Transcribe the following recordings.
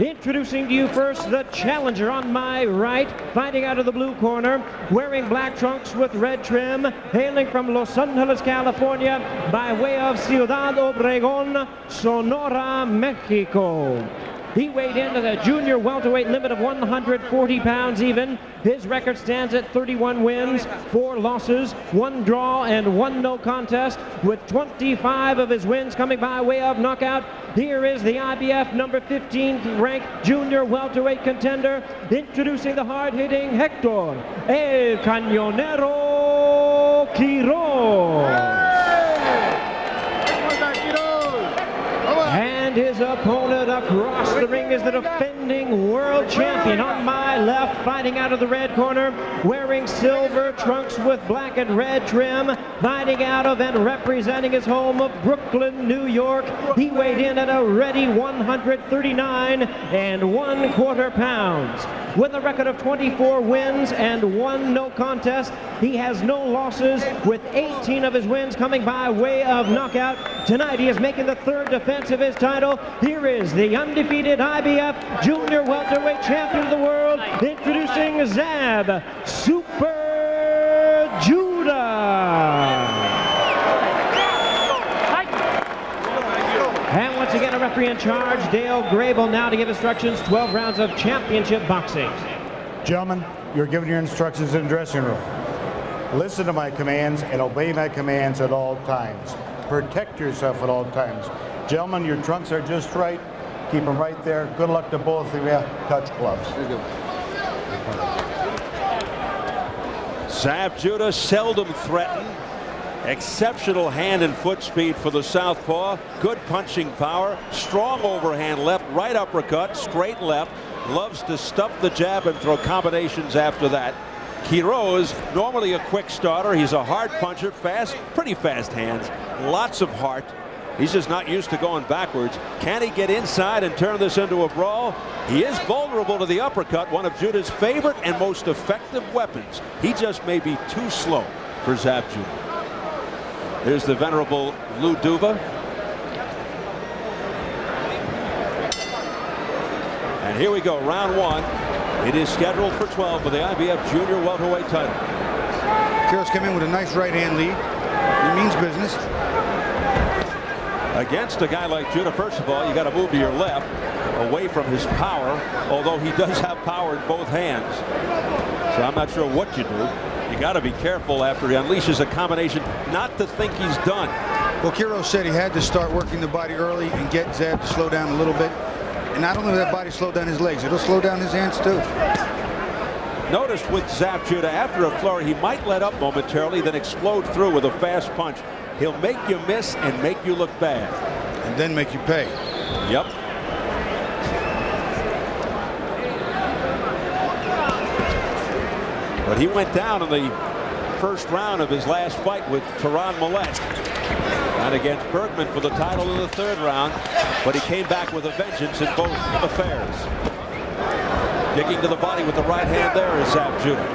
Introducing to you first the challenger on my right, fighting out of the blue corner, wearing black trunks with red trim, hailing from Los Angeles, California, by way of Ciudad Obregón, Sonora, Mexico. He weighed in at a junior welterweight limit of 140 pounds even. His record stands at 31 wins, 4 losses, 1 draw, and 1 no contest, with 25 of his wins coming by way of knockout. Here is the IBF number 15 ranked junior welterweight contender, introducing the hard-hitting Hector El Cañonero Quiroz. And his opponent across the ring is the defending world champion. On my left, fighting out of the red corner, wearing silver trunks with black and red trim, fighting out of and representing his home of Brooklyn, New York. He weighed in at a ready 139 1/4 pounds. With a record of 24 wins and 1 no contest, he has no losses, with 18 of his wins coming by way of knockout. Tonight he is making the 3rd defense of his title. Here is the undefeated IBF junior welterweight champion of the world, introducing Zab Super Judah. And once again, a referee in charge, Dale Grable, now to give instructions. 12 rounds of championship boxing. Gentlemen, you're given your instructions in the dressing room. Listen to my commands and obey my commands at all times. Protect yourself at all times. Gentlemen, your trunks are just right. Keep them right there. Good luck to both of you. Touch gloves. Zab Judah, seldom threatened. Exceptional hand and foot speed for the southpaw. Good punching power. Strong overhand left, right uppercut, straight left. Loves to stuff the jab and throw combinations after that. Quiroz, normally a quick starter. He's a hard puncher, fast, pretty fast hands, lots of heart. He's just not used to going backwards. Can he get inside and turn this into a brawl? He is vulnerable to the uppercut, one of Judah's favorite and most effective weapons. He just may be too slow for Zab Judah. Here's the venerable Lou Duva. And here we go, round 1. It is scheduled for 12 for the IBF junior welterweight title. Quiroz came in with a nice right hand lead. He means business. Against a guy like Judah, first of all, you got to move to your left, away from his power, although he does have power in both hands. So I'm not sure what you do. You got to be careful after he unleashes a combination, not to think he's done. Well, Quiroz said he had to start working the body early and get Zab to slow down a little bit. And not only will that body slow down his legs, it'll slow down his hands too. Notice with Zab Judah, after a flurry, he might let up momentarily, then explode through with a fast punch. He'll make you miss and make you look bad. And then make you pay. Yep. But he went down in the first round of his last fight with Tehran Millet. And against Bergman for the title in the 3rd round. But he came back with a vengeance in both affairs. Digging to the body with the right hand there is Zab Judah.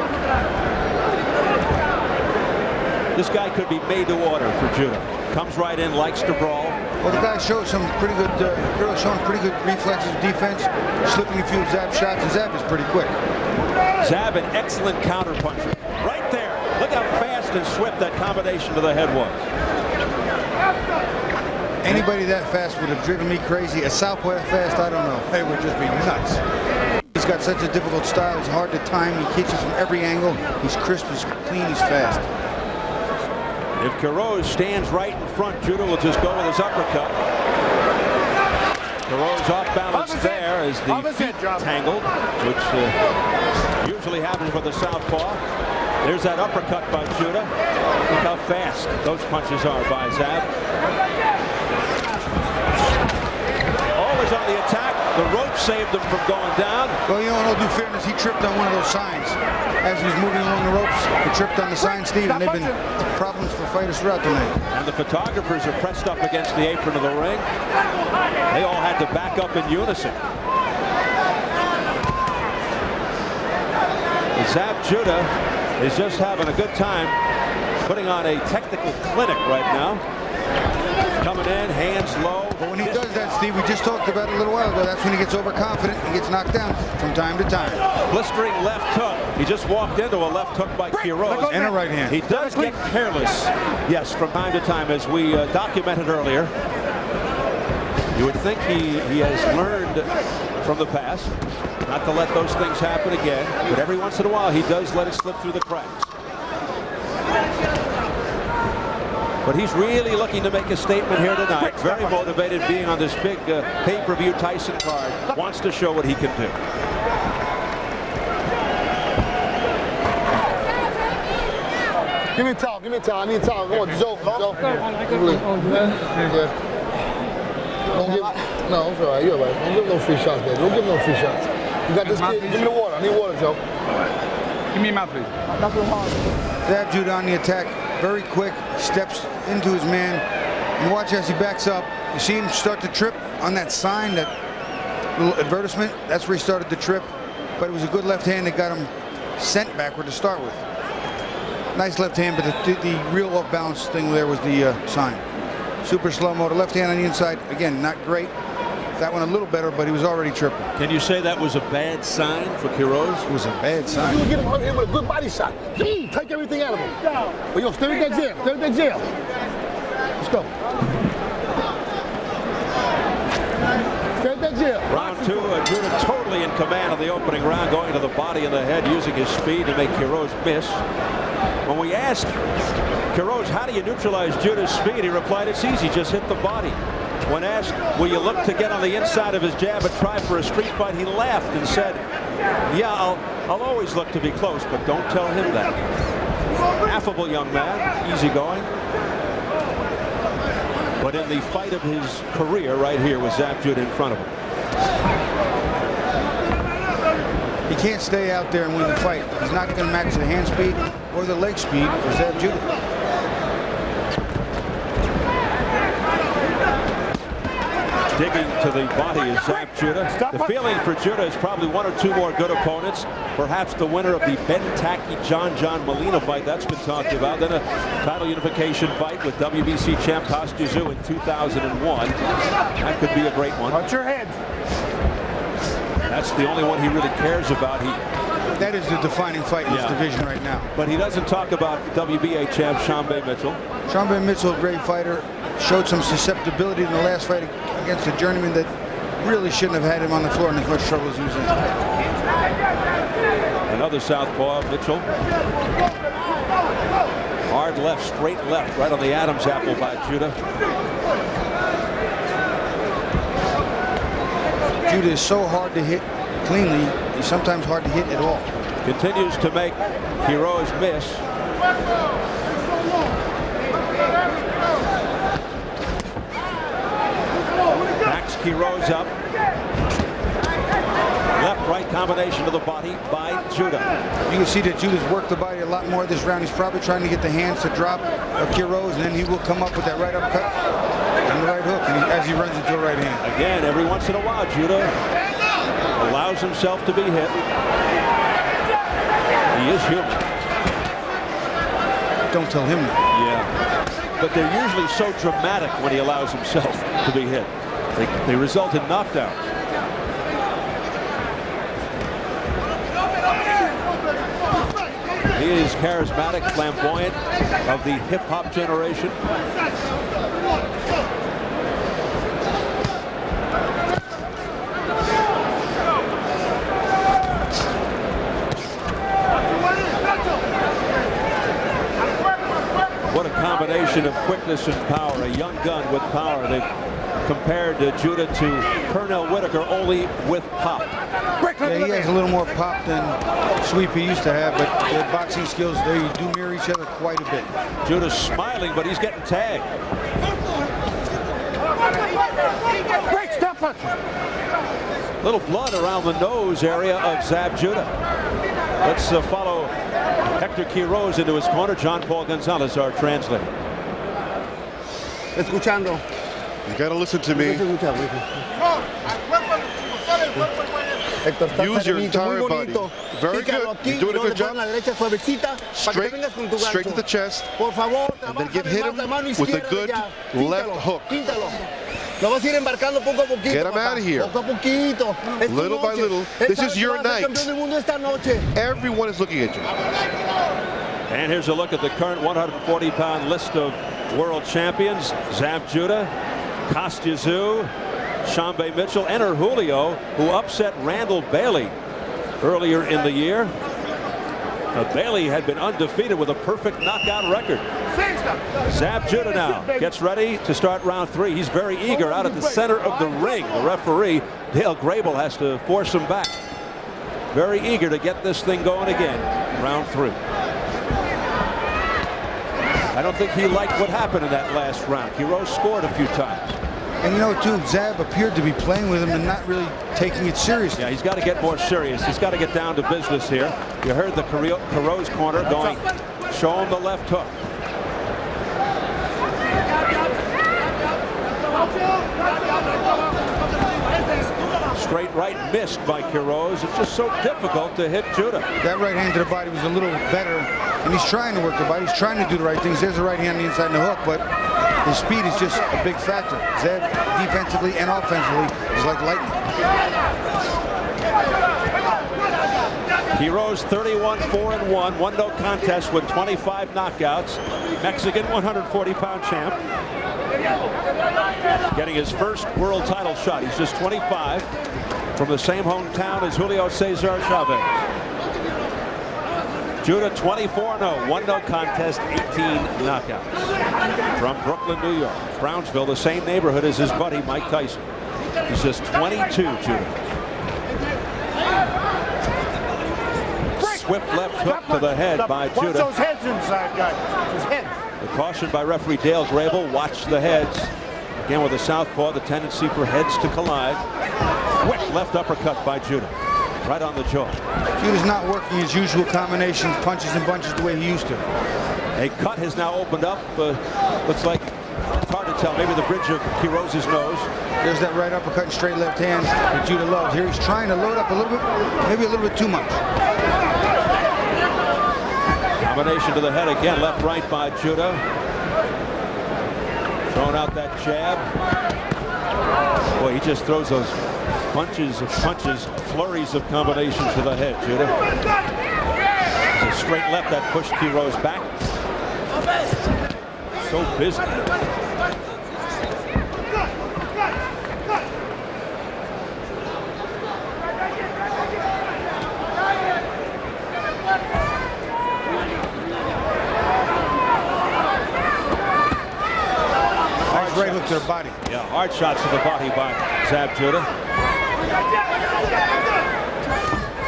This guy could be made to order for Judah. Comes right in, likes to brawl. Well, the guy showed some pretty good, showing pretty good reflexes, defense, slipping a few Zab shots, and Zab is pretty quick. Zab, an excellent counter puncher. Right there. Look how fast and swift that combination to the head was. Anybody that fast would have driven me crazy. A southpaw that fast, I don't know. It would just be nuts. He's got such a difficult style. He's hard to time. He kicks it from every angle. He's crisp, he's clean, he's fast. If Quiroz stands right in front, Judah will just go with his uppercut. Quiroz off balance there as the feet tangled, which usually happens with the southpaw. There's that uppercut by Judah. Look how fast those punches are by Zab. Always on the attack. The rope saved him from going down. Well, you know, in all due fairness, he tripped on one of those signs. As he was moving along the ropes, he tripped on the sign, Steve, and they've been problems for fighters throughout the night. And the photographers are pressed up against the apron of the ring. They all had to back up in unison. Zab Judah is just having a good time, putting on a technical clinic right now. Coming in, hands low. But when he does that, Steve, we just talked about it a little while ago. That's when he gets overconfident and gets knocked down from time to time. Blistering left hook. He just walked into a left hook by Quiroz. And a right hand. He does get careless, yes, from time to time, as we documented earlier. You would think he has learned from the past not to let those things happen again, but every once in a while he does let it slip through the cracks. But he's really looking to make a statement here tonight. Very motivated, being on this big pay-per-view Tyson card. Wants to show what he can do. Give me a towel, give me a towel. I need a towel. Go on, Joe. Joe. Don't give, no, it's all right. You're all right. Don't give no free shots, baby. Don't give no free shots. You got this kid. Give me the water. I need water, Joe. Give me a mouth, please. Zab Judah on the attack. Very quick. Steps into his man. And watch as he backs up. You see him start to trip on that sign, that little advertisement. That's where he started to trip. But it was a good left hand that got him sent backward to start with. Nice left hand, but the real off balance thing there was the sign. Super slow-mo. The left hand on the inside, again, not great. That one a little better, but he was already tripping. Can you say that was a bad sign for Quiroz? It was a bad sign. You get him out here with a good body shot. Take everything out of him. But yo, stay with that jail. Stay with that jail. Let's go. Stay with that jail. Round two, Judah totally in command of the opening round, going to the body and the head, using his speed to make Quiroz miss. When we asked Quiroz, how do you neutralize Judah's speed? He replied, it's easy, just hit the body. When asked, will you look to get on the inside of his jab and try for a street fight, he laughed and said, yeah, I'll always look to be close, but don't tell him that. Affable young man, easygoing. But in the fight of his career right here with Zab Judah in front of him. He can't stay out there and win the fight. He's not going to match the hand speed or the leg speed for Zab Judah. Digging to the body is Zab Judah. The feeling for Judah is probably one or two more good opponents. Perhaps the winner of the Ben Tacky John Molina fight that's been talked about. Then a title unification fight with WBC champ Costa in 2001. That could be a great one. Watch your head. That's the only one he really cares about. That is the defining fight in this division right now. But he doesn't talk about WBA champ Sean Bay Mitchell. Sean Bay Mitchell, a great fighter, showed some susceptibility in the last fight against a journeyman that really shouldn't have had him on the floor in as much trouble as he was in. Another southpaw, Mitchell. Hard left, straight left, right on the Adam's apple by Judah. Judah is so hard to hit cleanly, he's sometimes hard to hit at all. Continues to make Quiroz miss. Backs Quiroz up. Left-right combination to the body by Judah. You can see that Judah's worked the body a lot more this round. He's probably trying to get the hands to drop Quiroz, and then he will come up with that right uppercut and the right hook as he runs into a right hand. Again, every once in a while, Judah allows himself to be hit. He is human. Don't tell him that. Yeah. But they're usually so dramatic when he allows himself to be hit. They result in knockdowns. He is charismatic, flamboyant, of the hip-hop generation. What a combination of quickness and power. A young gun with power. They've compared Judah to Pernell Whitaker, only with pop. Yeah, he has a little more pop than Sweep he used to have, but their boxing skills, they do mirror each other quite a bit. Judah's smiling, but he's getting tagged. Break, stop punch. Little blood around the nose area of Zab Judah. Let's follow Hector Quiroz into his corner. John Paul Gonzalez, our translator. Escuchando. You gotta listen to me. Use your entire body. Very good. You're doing a good job. Straight to the chest. And then hit him with a good left hook. Lo vas a ir embarcando poco a poquito. Get him papá. out of here. Poco a poquito. Es tu Little by noche. little. This is your night. Campeón del mundo esta noche. Everyone is looking at you. And here's a look at the current 140-pound list of world champions. Zab Judah, Kostya Tszyu, Shambe Mitchell, enter Julio, who upset Randall Bailey earlier in the year. Bailey had been undefeated with a perfect knockout record. Zab Judah now gets ready to start round 3. He's very eager out at the center of the ring. The referee, Dale Grable, has to force him back. Very eager to get this thing going again. Round 3. I don't think he liked what happened in that last round. Quiroz scored a few times. And you know, too, Zab appeared to be playing with him and not really taking it seriously. Yeah, he's got to get more serious. He's got to get down to business here. You heard the Quiroz corner going, show him the left hook. Straight right missed by Quiroz. It's just so difficult to hit Judah. That right hand to the body was a little better, and he's trying to work the body. He's trying to do the right things. There's a right hand on the inside and the hook, but his speed is just a big factor. Zab, defensively and offensively, is like lightning. Quiroz 31-4-1, one no contest with 25 knockouts. Mexican 140-pound champ. Getting his first world title shot. He's just 25, from the same hometown as Julio Cesar Chavez. Judah 24-0, one no contest, 18 knockouts. From Brooklyn, New York. Brownsville, the same neighborhood as his buddy Mike Tyson. He's just 22, Judah. Swift left hook to the head by Watch Judah. those heads inside, guys. His head. The caution by referee Dale Grable. Watch the heads. Again with the southpaw, the tendency for heads to collide. Quick left uppercut by Judah. Right on the jaw. Judah's not working his usual combinations, punches and bunches the way he used to. A cut has now opened up. Looks like, it's hard to tell, maybe the bridge of Quiroz's nose. There's that right uppercut and straight left hand that Judah loves. Here he's trying to load up a little bit, maybe a little bit too much. Combination to the head again, left right by Judah. Throwing out that jab. Boy, he just throws those bunches of punches, flurries of combinations to the head, Judah. It's a straight left that pushed Quiroz back. So busy. Right hook to the body. Yeah, hard shots to the body by Zab Judah.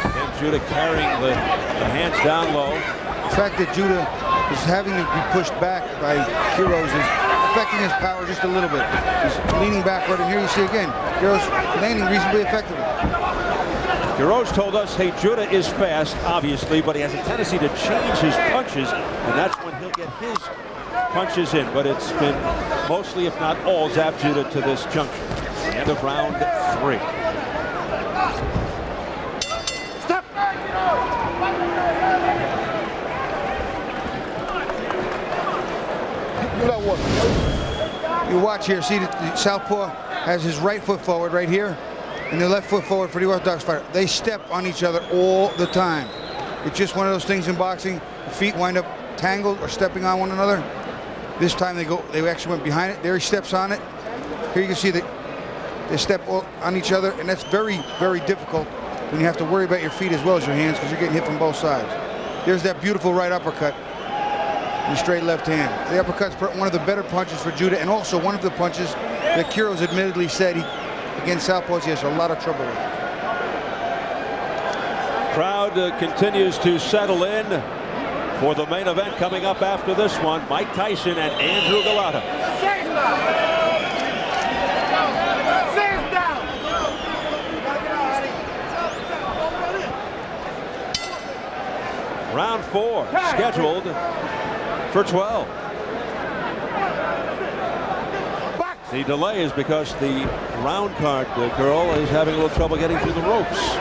And Judah carrying the hands down low. The fact that Judah is having to be pushed back by Quiroz is affecting his power just a little bit. He's leaning backward, and here you see again, Quiroz landing reasonably effectively. Quiroz told us, hey, Judah is fast, obviously, but he has a tendency to change his punches, and that's when he'll get his punches in. But it's been mostly, if not all, Zab Judah to this juncture. End of round 3. Step. Do that one. You watch here, see that the southpaw has his right foot forward right here, and the left foot forward for the orthodox fighter. They step on each other all the time. It's just one of those things in boxing. The feet wind up tangled or stepping on one another. This time they actually went behind it. There he steps on it. Here you can see that they step on each other, and that's very, very difficult when you have to worry about your feet as well as your hands because you're getting hit from both sides. There's that beautiful right uppercut and straight left hand. The uppercut's one of the better punches for Judah, and also one of the punches that Quiroz admittedly said against southpaws he has a lot of trouble with. Crowd continues to settle in for the main event coming up after this one. Mike Tyson and Andrew Galata. Round 4 scheduled for 12. The delay is because the round card girl is having a little trouble getting through the ropes,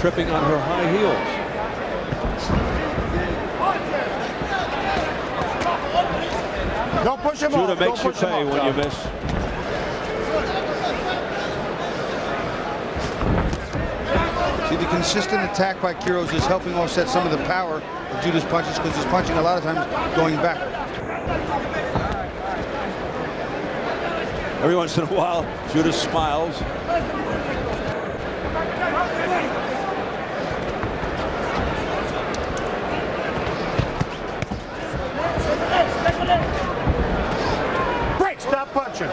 tripping on her high heels. Don't push him Judah off. makes you Don't push him pay off, when you John. miss. See, the consistent attack by Quiroz is helping offset some of the power of Judah's punches, because he's punching a lot of times going backward. Every once in a while, Judah smiles. Break, stop punching.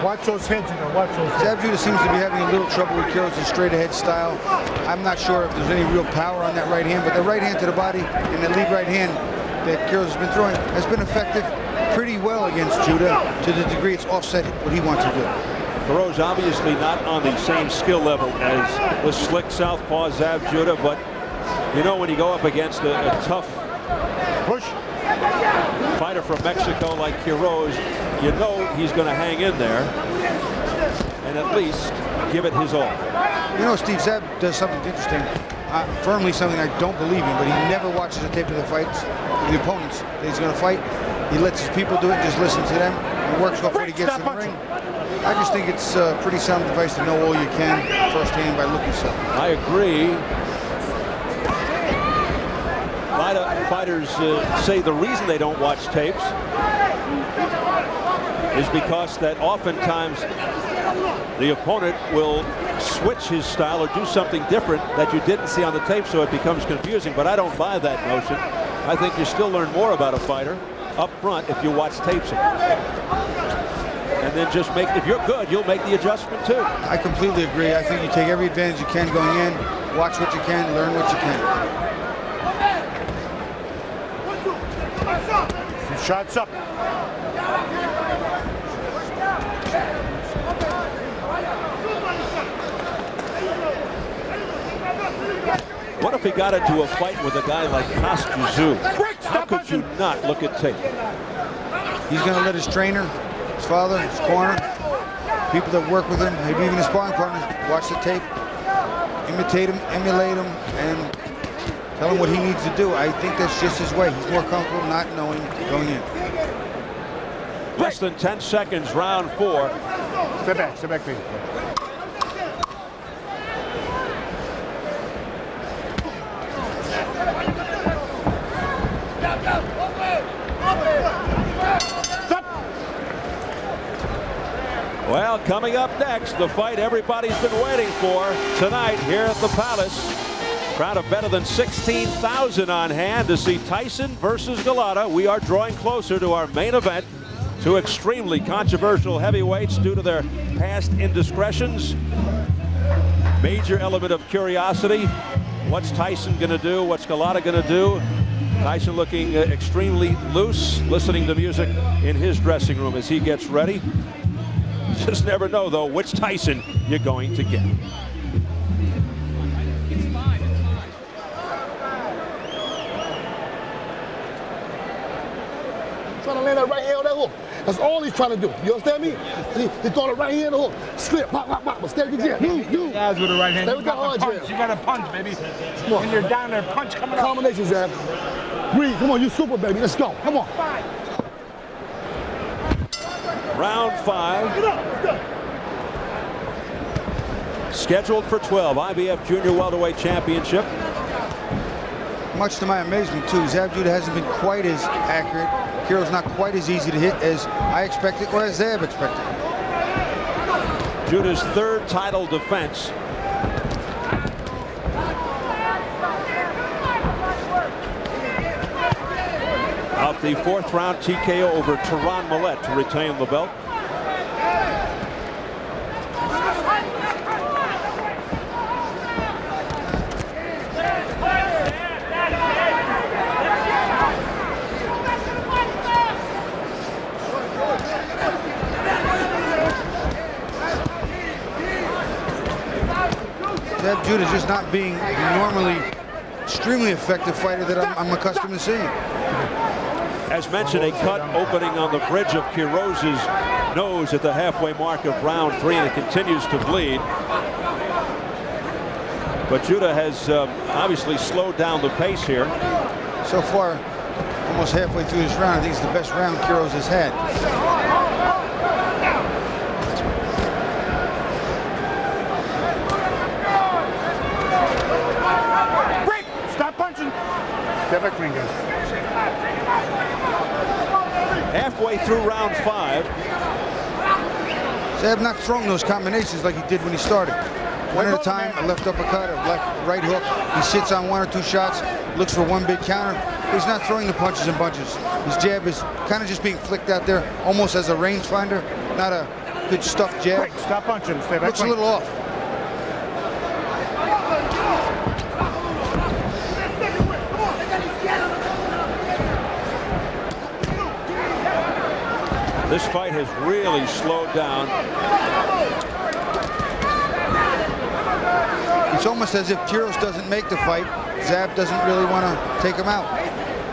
Watch those heads, you know, watch those heads. Zab Judah seems to be having a little trouble with Quiroz's straight-ahead style. I'm not sure if there's any real power on that right hand, but the right hand to the body and the lead right hand that Quiroz has been throwing has been effective pretty well against Judah, to the degree it's offset what he wants to do. Quiroz obviously not on the same skill level as the slick southpaw Zab Judah, but you know when you go up against a tough Push. fighter from Mexico like Quiroz, you know he's going to hang in there and at least give it his all. You know, Steve, Zab does something interesting. Firmly something I don't believe in, but he never watches a tape of the fights, the opponents that he's going to fight. He lets his people do it, just listens to them, and works off what he gets in the ring. I just think it's a pretty sound advice to know all you can firsthand by looking yourself. I agree. A lot of fighters say the reason they don't watch tapes is because that oftentimes the opponent will switch his style or do something different that you didn't see on the tape, so it becomes confusing. But I don't buy that notion. I think you still learn more about a fighter up front if you watch tapes of him. And then just make, if you're good, you'll make the adjustment too. I completely agree. I think you take every advantage you can going in, watch what you can, learn what you can. Shots up. What if he got into a fight with a guy like Zab? How could you not look at tape? He's going to let his trainer, his father, his corner, people that work with him, maybe even his sparring partners, watch the tape, imitate him, emulate him, and tell him what he needs to do. I think that's just his way. He's more comfortable not knowing going in. Less than 10 seconds, round 4. Step back, please. Well, coming up next, the fight everybody's been waiting for tonight here at the Palace. Crowd of better than 16,000 on hand to see Tyson versus Golota. We are drawing closer to our main event. Two extremely controversial heavyweights due to their past indiscretions. Major element of curiosity. What's Tyson going to do? What's Golota going to do? Tyson looking extremely loose, listening to music in his dressing room as he gets ready. You just never know, though, which Tyson you're going to get. Trying to land that right hand on that hook. That's all he's trying to do. You understand me? He throwing it right hand on the hook. Slip, pop, pop, pop. But stay with the jab. Guys with the right hand. Stay with that hard jab. You got to punch, baby. When you're down there, punch coming up. Combination jab. Breathe. Come on, you super, baby. Let's go. Come on. Round 5. Scheduled for 12. IBF Junior Welterweight Championship. Much to my amazement, too, Zab Judah hasn't been quite as accurate. Quiroz not quite as easy to hit as I expected or as Zab expected. Judah's third title defense. Out the 4th round TKO over Tehran Millette to retain the belt. Zab Judah just not being the normally extremely effective fighter that I'm accustomed to seeing. As mentioned, a cut opening on the bridge of Quiroz's nose at the halfway mark of round 3, and it continues to bleed. But Judah has obviously slowed down the pace here. So far, almost halfway through this round, I think it's the best round Quiroz has had. Zab not throwing those combinations like he did when he started. One at a time, a left uppercut, a right hook. He sits on 1 or 2 shots, looks for one big counter. He's not throwing the punches and bunches. His jab is kind of just being flicked out there, almost as a rangefinder, not a good stuffed jab. Break, stop punching. Stay back. Looks a little off. This fight has really slowed down. It's almost as if Quiroz doesn't make the fight. Zab doesn't really want to take him out.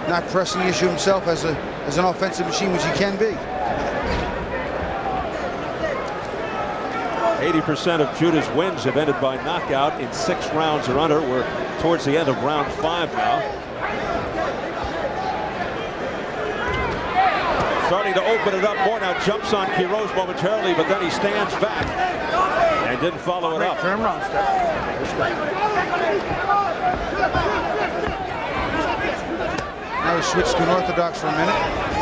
Not pressing the issue himself as an offensive machine, which he can be. 80% of Judah's wins have ended by knockout in 6 rounds or under. We're towards the end of round 5 now. Starting to open it up more now. Jumps on Quiroz momentarily, but then he stands back and didn't follow it up. Turn around, step. Now he switched to unorthodox for a minute.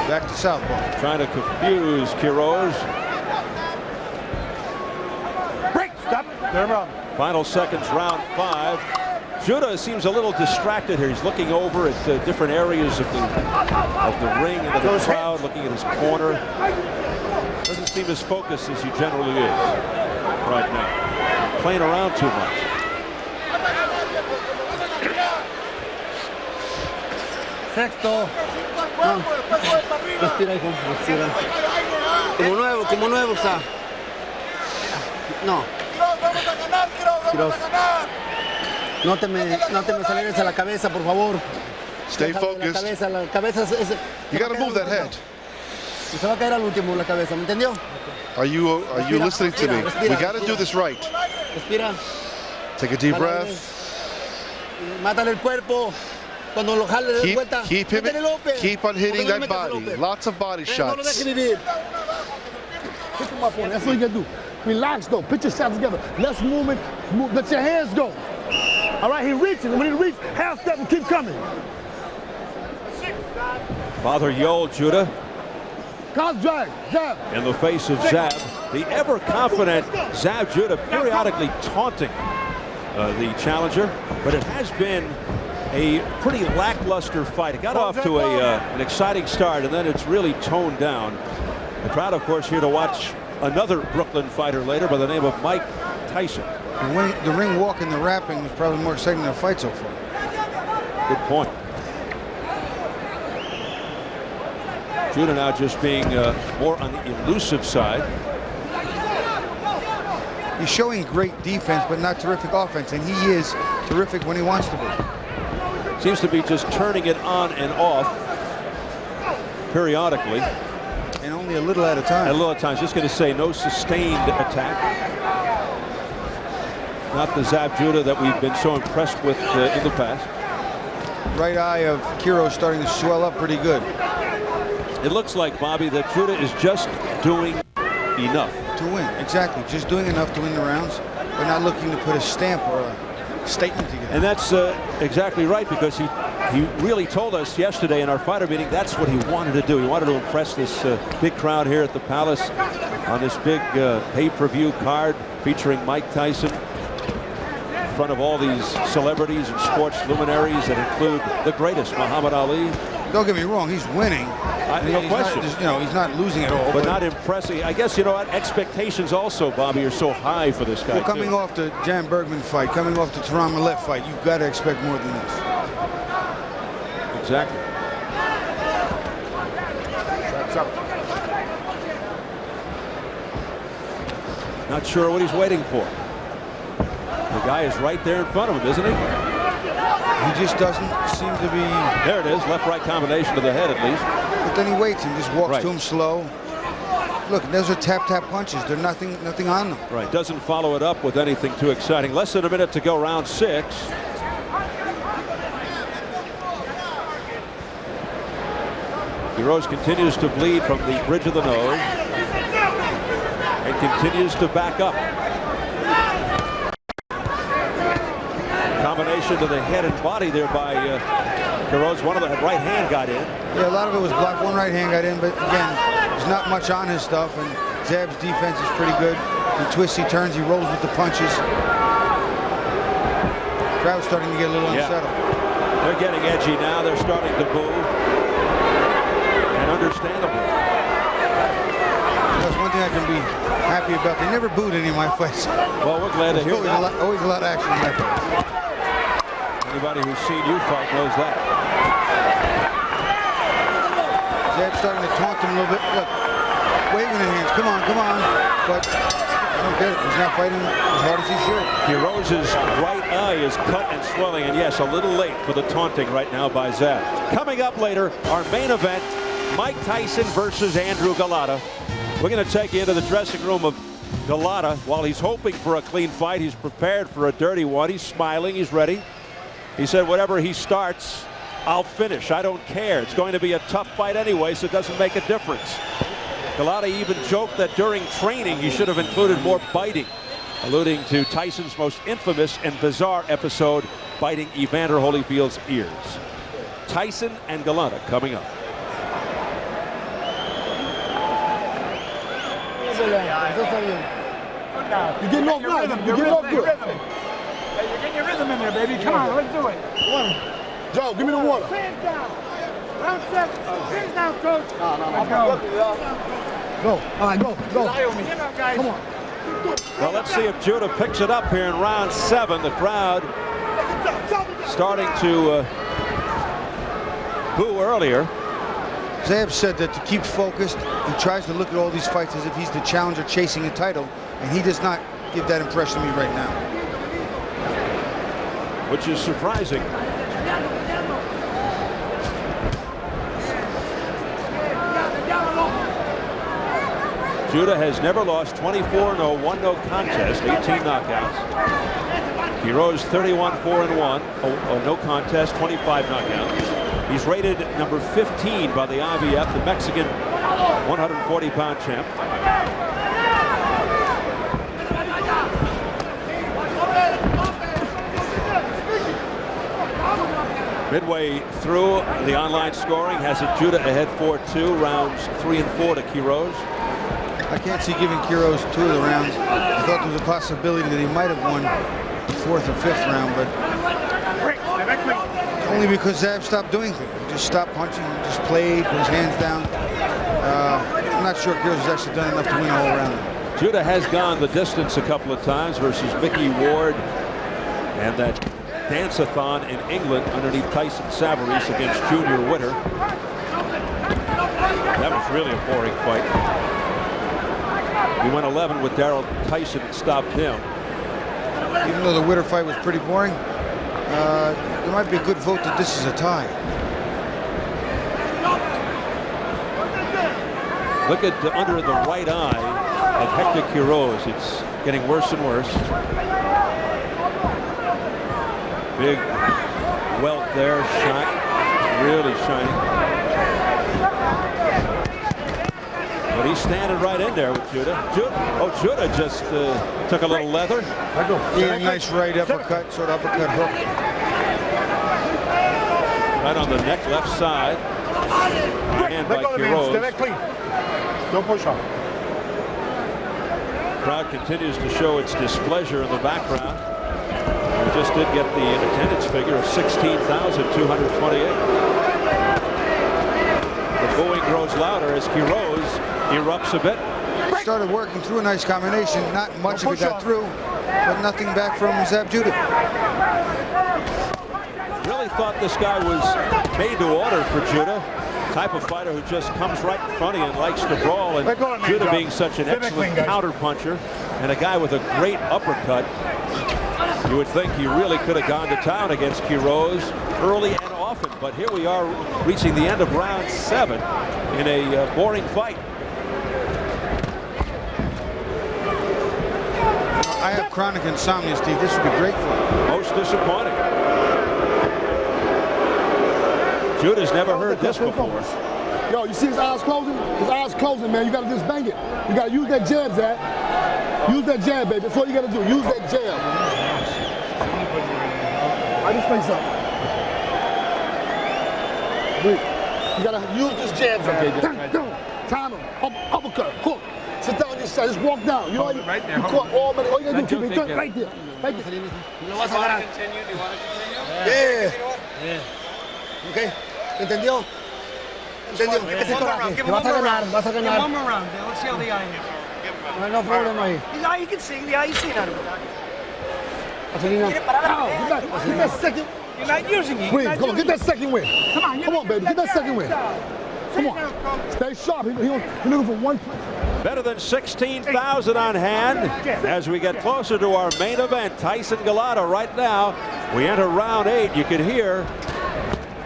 Back to southpaw. Trying to confuse Quiroz. Break, stop. Turn around. Final seconds, round 5. Judah seems a little distracted here. He's looking over at different areas of the ring and the crowd, looking at his corner. Doesn't seem as focused as he generally is right now. Playing around too much. Sexto. Respira, hijo, respira. Como nuevo está. No. Quiroz. No te me aceleres a la cabeza, por favor. Stay focused. La cabeza You got to move that head. Se va a caer al último la cabeza, ¿me entendió? Are you listening to me? We got to do this right. Respira. Take a deep breath. Mátale el cuerpo. Cuando lo jale de vuelta. Keep on hitting that body. Lots of body shots. No lo deje vivir. Pick him up on it. That's what you gotta do. Relax though. Put your shots together. Let's move it. Let your hands go. All right, he reaching. When he reach, half step and keep coming. Father Yoel Judah Cross drag. Jab. in the face of Zab. The ever confident Zab Judah periodically taunting the challenger, but it has been a pretty lackluster fight. It got off to an exciting start, and then it's really toned down. The crowd, of course, here to watch another Brooklyn fighter later by the name of Mike Tyson. And the ring walk and the rapping was probably more exciting than the fight so far. Good point. Judah now just being more on the elusive side. He's showing great defense, but not terrific offense, and he is terrific when he wants to be. Seems to be just turning it on and off periodically. And only a little at a time. A little at a time. Just going to say no sustained attack. Not the Zab Judah that we've been so impressed with in the past. Right eye of Quiroz starting to swell up pretty good. It looks like, Bobby, that Judah is just doing enough. To win, exactly. Just doing enough to win the rounds, but not looking to put a stamp or a statement together. And that's exactly right, because he really told us yesterday in our fighter meeting that's what he wanted to do. He wanted to impress this big crowd here at the Palace on this big pay-per-view card featuring Mike Tyson in front of all these celebrities and sports luminaries that include the greatest, Muhammad Ali. Don't get me wrong, he's winning. No question. He's not losing at all. But not impressing. I guess, you know what, expectations also, Bobby, are so high for this guy. Well, coming off the Jan Bergman fight, coming off the Tehran Malef fight, you've got to expect more than this. Exactly. That's up. Not sure what he's waiting for. The guy is right there in front of him, isn't he? He just doesn't seem to be... There it is, left-right combination to the head at least. But then he waits and just walks to him slow. Look, those are tap-tap punches. They're nothing on them. Right, doesn't follow it up with anything too exciting. Less than a minute to go, round 6. Quiroz continues to bleed from the bridge of the nose and continues to back up. Combination to the head and body there by Quiroz. One of the right hand got in. Yeah, a lot of it was blocked. One right hand got in, but again, there's not much on his stuff, and Zab's defense is pretty good. He twists, he turns, he rolls with the punches. Crowd's starting to get a little unsettled. They're getting edgy now. They're starting to boo. And understandably. That's one thing I can be happy about. They never booed any of my fights. Well, we're glad to hear that. Always a lot of action in my fights. Anybody who's seen you fight knows that. Zab's starting to taunt him a little bit. Look, waving the hands. Come on, come on. But I don't get it. He's not fighting as hard as he should. Quiroz's right eye is cut and swelling, and yes, a little late for the taunting right now by Zab. Coming up later, our main event, Mike Tyson versus Andrew Golota. We're going to take you into the dressing room of Golota. While he's hoping for a clean fight, he's prepared for a dirty one. He's smiling. He's ready. He said, whatever he starts, I'll finish. I don't care. It's going to be a tough fight anyway, so it doesn't make a difference. Golota even joked that during training he should have included more biting, alluding to Tyson's most infamous and bizarre episode, biting Evander Holyfield's ears. Tyson and Golota coming up. You're getting off now. You're getting off good. Hey, you're getting your rhythm in there, baby. Come on, let's do it. Joe, give me the water. Hands down. Round 7. Hands down, coach. Let's go. Go. All right, go. Get up, guys. Come on. Well, let's see if Judah picks it up here in round 7. The crowd starting to boo earlier. Zab said that to keep focused, he tries to look at all these fights as if he's the challenger chasing a title, and he does not give that impression to me right now. Which is surprising. Judah has never lost, 24-0, 1-no contest, 18 knockouts. Quiroz 31-4-1, no contest, 25 knockouts. He's rated number 15 by the IBF, the Mexican 140-pound champ. Midway through the online scoring has it Judah ahead 4-2, rounds 3 and 4 to Quiroz. I can't see giving Quiroz 2 of the rounds. I thought there was a possibility that he might have won the 4th or 5th round, but only because Zab stopped doing things. He just stopped punching, just played, put his hands down. I'm not sure Quiroz has actually done enough to win a whole round. Judah has gone the distance a couple of times versus Mickey Ward and that dance-a-thon in England underneath Tyson Savarese against Junior Witter. That was really a boring fight. He went 11 with Darrell Tyson and stopped him. Even though the Witter fight was pretty boring, there might be a good vote that this is a tie. Look at under the right eye of Hector Quiroz. It's getting worse and worse. Big welt there, shot, really shining. But he's standing right in there with Judah. Judah just took a little leather. Yeah, nice right uppercut, sort of uppercut hook. Right on the neck, left side. And by Quiroz. Don't push off. Crowd continues to show its displeasure in the background. We just did get the attendance figure of 16,228. The booing grows louder as Quiroz erupts a bit. Started working through a nice combination. Not much of it got through, but nothing back from Zab Judah. Really thought this guy was made to order for Judah. Type of fighter who just comes right in front of you and likes to brawl. And Judah being such an excellent counter puncher and a guy with a great uppercut, you would think he really could have gone to town against Quiroz early and often. But here we are reaching the end of round 7 in a boring fight. I have chronic insomnia, Steve. This would be great for him. Most disappointing. Judah's never heard this before. Yo, you see his eyes closing? His eyes closing, man. You got to just bang it. You got to use that jab, Zab. Use that jab, baby. That's all you got to do. Use that jab. I just face up. You got to use this jab, Zab. Time him. Uppercut. Hook. Sit down on your side. Just walk down. You know, Right there. you caught all money. All you gotta do is keep it Take right there. Right there. Do you want to continue? Do you want to continue? Yeah. Ok. ¿Entendió? ¿Entendió? Ese coraje. Vas a ganar, vas a ganar. One more round. Let's see how the eye is. No hay no problema ahí. Now you can see. Yeah, you see that. Vaselina. Get that second. You're not using it. Win. Come on, get that second win. Come on, baby. Get that second win. Come on. Stay sharp. He's looking for one punch. Better than 16,000 on hand as we get closer to our main event. Tyson Galata right now. We enter round 8. You can hear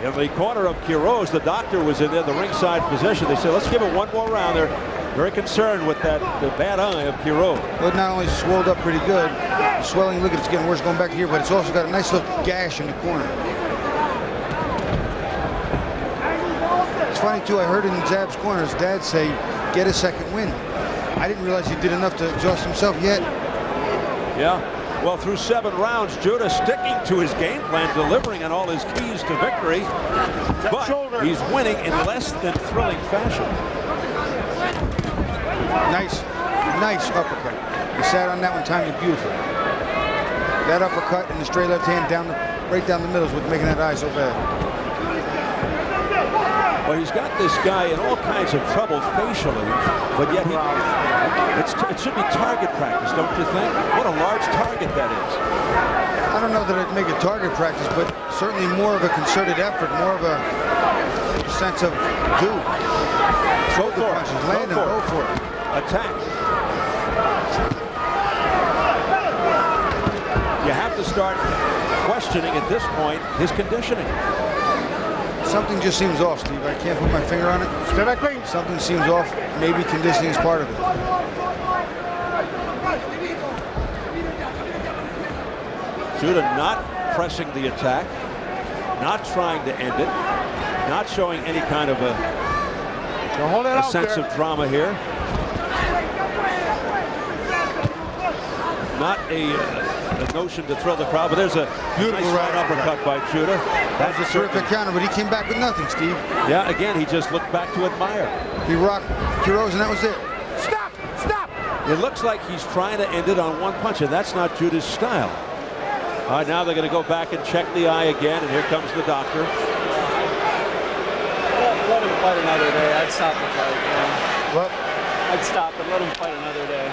in the corner of Quiroz, the doctor was in there, the ringside position. They said, let's give it one more round. They're very concerned with the bad eye of Quiroz. Well, it not only swelled up pretty good, the swelling, look at it's getting worse going back here, but it's also got a nice little gash in the corner. It's funny too, I heard in Zab's corner his dad say, get a second win. I didn't realize he did enough to exhaust himself yet. Yeah. Well, through 7 rounds, Judah sticking to his game plan, delivering on all his keys to victory, but he's winning in less than thrilling fashion. Nice uppercut. He sat on that one, timed it beautifully. That uppercut and the straight left hand right down the middle is what's making that eye so bad. Well, he's got this guy in all kinds of trouble facially, but yet it should be target practice, don't you think? What a large target that is. I don't know that I'd make it target practice, but certainly more of a concerted effort, more of a sense of do. Go for it. Land him, go for it. Attack. You have to start questioning at this point his conditioning. Something just seems off, Steve. I can't put my finger on it. Something seems off. Maybe conditioning is part of it. Judah not pressing the attack, not trying to end it, not showing any kind of a sense of drama here. Not a notion to thrill the crowd, but there's a beautiful right uppercut by Judah. That's a terrific counter, but he came back with nothing, Steve. Yeah, again, he just looked back to admire. He rocked Quiroz, and that was it. Stop! Stop! It looks like he's trying to end it on one punch, and that's not Judah's style. All right, now they're going to go back and check the eye again, and here comes the doctor. Let him fight another day. I'd stop the fight. Yeah. What? I'd stop and let him fight another day.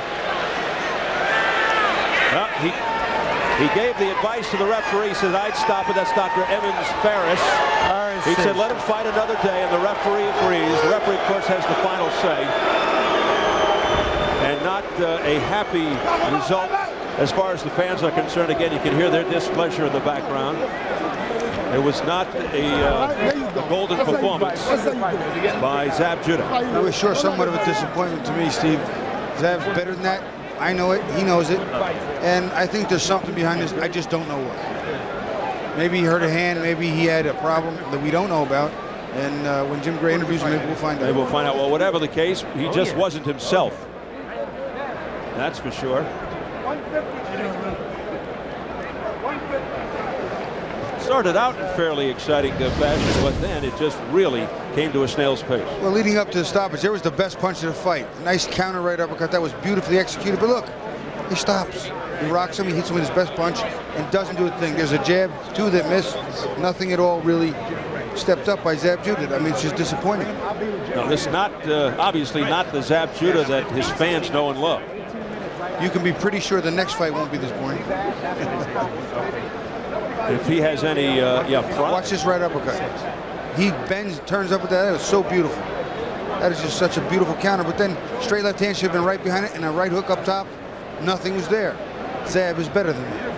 Well, he gave the advice to the referee. He said, I'd stop it. That's Dr. Evans Ferris. He said, let him fight another day, and the referee agrees. The referee, of course, has the final say. And not a happy result as far as the fans are concerned. Again, you can hear their displeasure in the background. It was not a golden performance by Zab Judah. It was sure somewhat of a disappointment to me, Steve. Zab's better than that. I know it. He knows it. And I think there's something behind this. I just don't know what. Maybe he hurt a hand. Maybe he had a problem that we don't know about. And when Jim Gray interviews him, maybe we'll find out. Maybe we'll find out. Well, whatever the case, he just wasn't himself. That's for sure. Started out in fairly exciting fashion, but then it just really came to a snail's pace. Well, leading up to the stoppage, there was the best punch of the fight. Nice counter right uppercut. That was beautifully executed. But look, he stops. He rocks him. He hits him with his best punch and doesn't do a thing. There's a jab, 2 that miss. Nothing at all really stepped up by Zab Judah. I mean, it's just disappointing. No, this is not, obviously not the Zab Judah that his fans know and love. You can be pretty sure the next fight won't be this boring. If he has any, pride. Watch this right uppercut. He bends, turns up with that. That was so beautiful. That is just such a beautiful counter. But then straight left hand should have been right behind it, and a right hook up top. Nothing was there. Zab is better than that.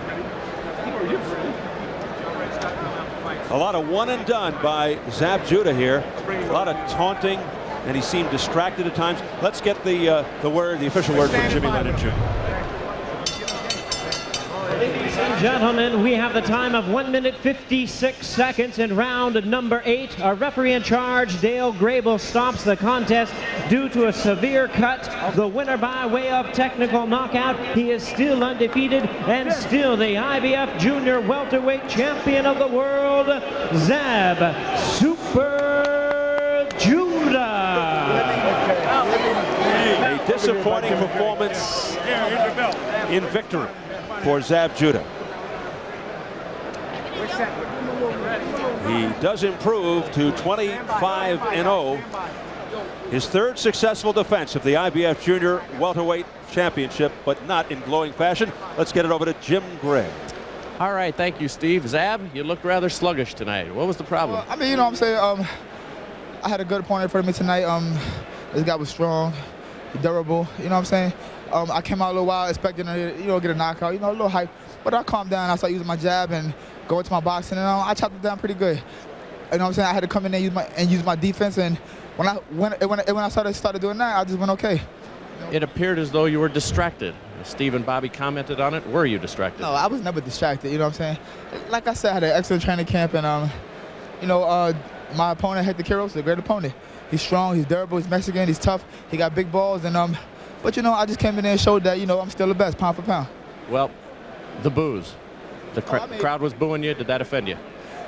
A lot of one and done by Zab Judah here. A lot of taunting, and he seemed distracted at times. Let's get the official word from Jimmy Lennon Jr. Ladies and gentlemen, we have the time of 1 minute 56 seconds in round number 8. Our referee in charge, Dale Grable, stops the contest due to a severe cut. The winner by way of technical knockout. He is still undefeated and still the IBF Junior Welterweight Champion of the world, Zab Super Judah. disappointing performance in victory for Zab Judah. He does improve to 25-0. His third successful defense of the IBF Junior Welterweight Championship, but not in glowing fashion. Let's get it over to Jim Gray. All right, thank you, Steve. Zab, you looked rather sluggish tonight. What was the problem? Well, I mean, you know what I'm saying? I had a good opponent for me tonight. This guy was strong, durable, you know what I'm saying? I came out a little wild expecting to, get a knockout, a little hype. But I calmed down. I started using my jab and go into my boxing, and I chopped it down pretty good. You know what I'm saying? I had to come in there and use my defense, and when I started doing that, I just went okay. It appeared as though you were distracted. Steve and Bobby commented on it. Were you distracted? No, I was never distracted, you know what I'm saying? Like I said, I had an excellent training camp, and my opponent, Hector Quiroz, is a great opponent. He's strong, he's durable, he's Mexican, he's tough, he got big balls, and but I just came in there and showed that, I'm still the best, pound for pound. Well, the boos. The crowd was booing you. Did that offend you?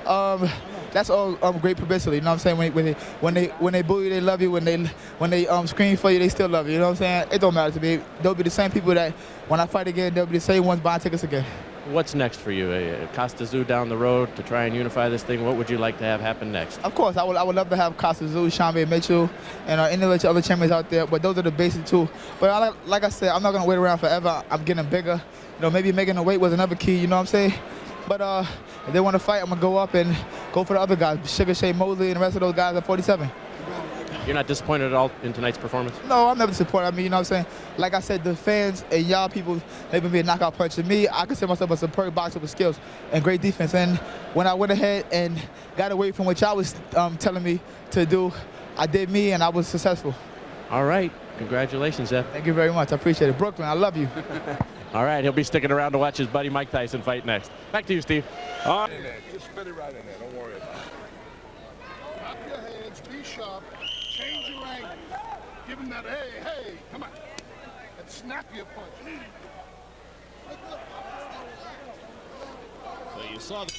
That's all great publicity. You know what I'm saying? When they boo you, they love you. When they scream for you, they still love you. You know what I'm saying? It don't matter to me. They'll be the same people that when I fight again, they'll be the same ones buying tickets again. What's next for you? Costa Zoo down the road to try and unify this thing. What would you like to have happen next? Of course, I would love to have Costa Zoo, Shambi, Mitchell, and any other champions out there. But those are the basic two. But like I said, I'm not gonna wait around forever. I'm getting bigger. Maybe making the weight was another key. You know what I'm saying? But if they want to fight, I'm going to go up and go for the other guys, Sugar Shea Mosley and the rest of those guys at 47. You're not disappointed at all in tonight's performance? No, I'm never disappointed. I mean, you know what I'm saying? Like I said, the fans and y'all people, they've been a knockout punch. To me, I consider myself a superb boxer with skills and great defense. And when I went ahead and got away from what y'all was telling me to do, I did me and I was successful. All right. Congratulations, Zeb. Thank you very much. I appreciate it. Brooklyn, I love you. All right, he'll be sticking around to watch his buddy Mike Tyson fight next. Back to you, Steve. All right. Just spit it right in there. Don't worry about it. Drop your hands, be sharp, change your angle. Give him that, hey, come on. And snap your punch. So you saw the